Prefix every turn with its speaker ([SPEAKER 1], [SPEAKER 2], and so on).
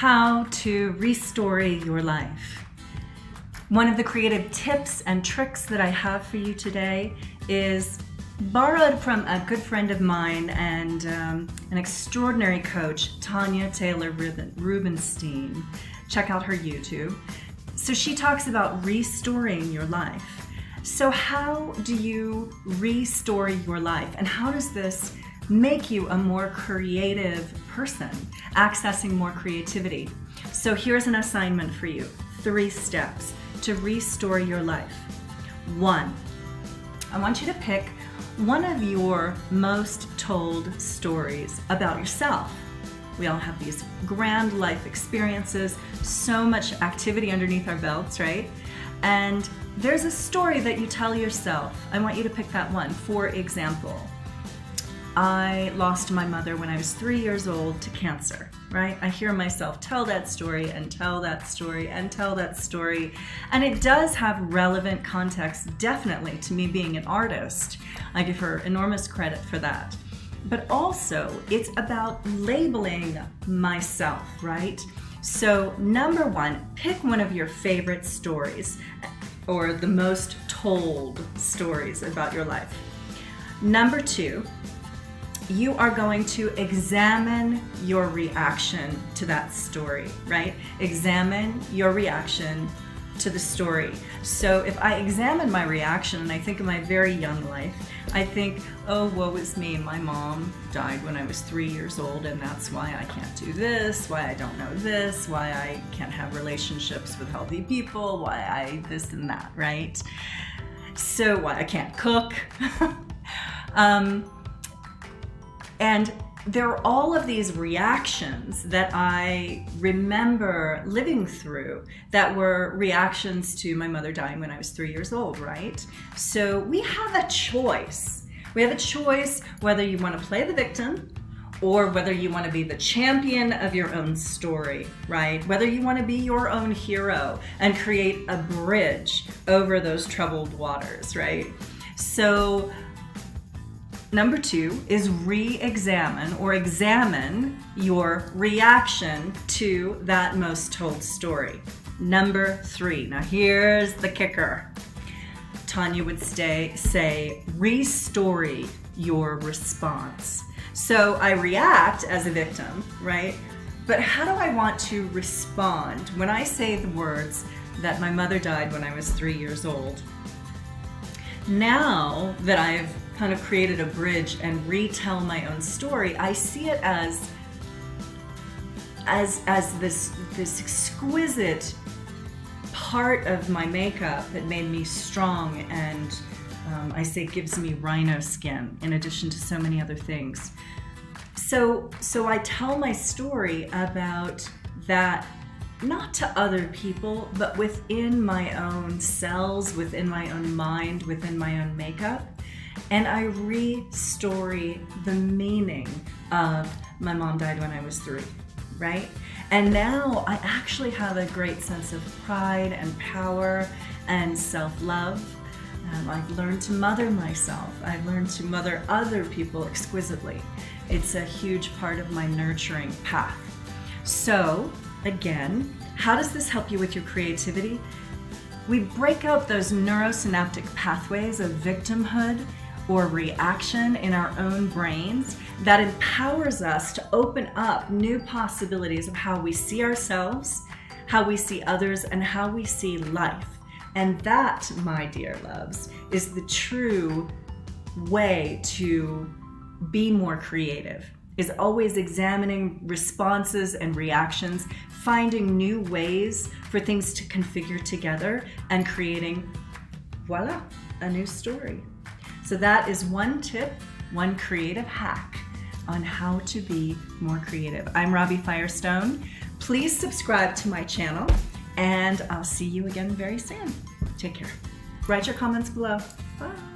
[SPEAKER 1] how to restory your life. One of the creative tips and tricks that I have for you today is borrowed from a good friend of mine and an extraordinary coach, Tanya Taylor Rubenstein. Check out her YouTube. So she talks about restoring your life. So how do you restore your life? And how does this make you a more creative person, accessing more creativity? So here's an assignment for you. 3 steps to restore your life. 1, I want you to pick one of your most told stories about yourself. We all have these grand life experiences, so much activity underneath our belts, right? And there's a story that you tell yourself. I want you to pick that one. For example, I lost my mother when I was 3 years old to cancer, right? I hear myself tell that story and tell that story and tell that story. And it does have relevant context, definitely, to me being an artist. I give her enormous credit for that. But also, it's about labeling myself, right? So number 1, pick one of your favorite stories or the most told stories about your life. Number 2, you are going to examine your reaction to that story, right? Examine your reaction to the story. So if I examine my reaction and I think of my very young life, I think, oh, woe is me, my mom died when I was 3 years old and that's why I can't do this, why I don't know this, why I can't have relationships with healthy people, why I this and that, right? So why I can't cook. And there are all of these reactions that I remember living through that were reactions to my mother dying when I was 3 years old, right? So we have a choice. We have a choice whether you want to play the victim or whether you want to be the champion of your own story, right? Whether you want to be your own hero and create a bridge over those troubled waters, right? So number 2 is re-examine or examine your reaction to that most told story. Number 3, now here's the kicker. Tanya would say, restory your response. So I react as a victim, right? But how do I want to respond when I say the words that my mother died when I was 3 years old? Now that I've kind of created a bridge and retell my own story, I see it as this exquisite part of my makeup that made me strong and I say gives me rhino skin in addition to so many other things. So I tell my story about that, not to other people, but within my own cells, within my own mind, within my own makeup. And I restory the meaning of my mom died when I was 3, right? And now I actually have a great sense of pride and power and self-love. I've learned to mother myself. I've learned to mother other people exquisitely. It's a huge part of my nurturing path. So again, how does this help you with your creativity? We break out those neurosynaptic pathways of victimhood or reaction in our own brains that empowers us to open up new possibilities of how we see ourselves, how we see others, and how we see life. And that, my dear loves, is the true way to be more creative, is always examining responses and reactions, finding new ways for things to configure together, and creating, voila, a new story. So that is one tip, one creative hack on how to be more creative. I'm Robbi Firestone. Please subscribe to my channel and I'll see you again very soon. Take care. Write your comments below. Bye.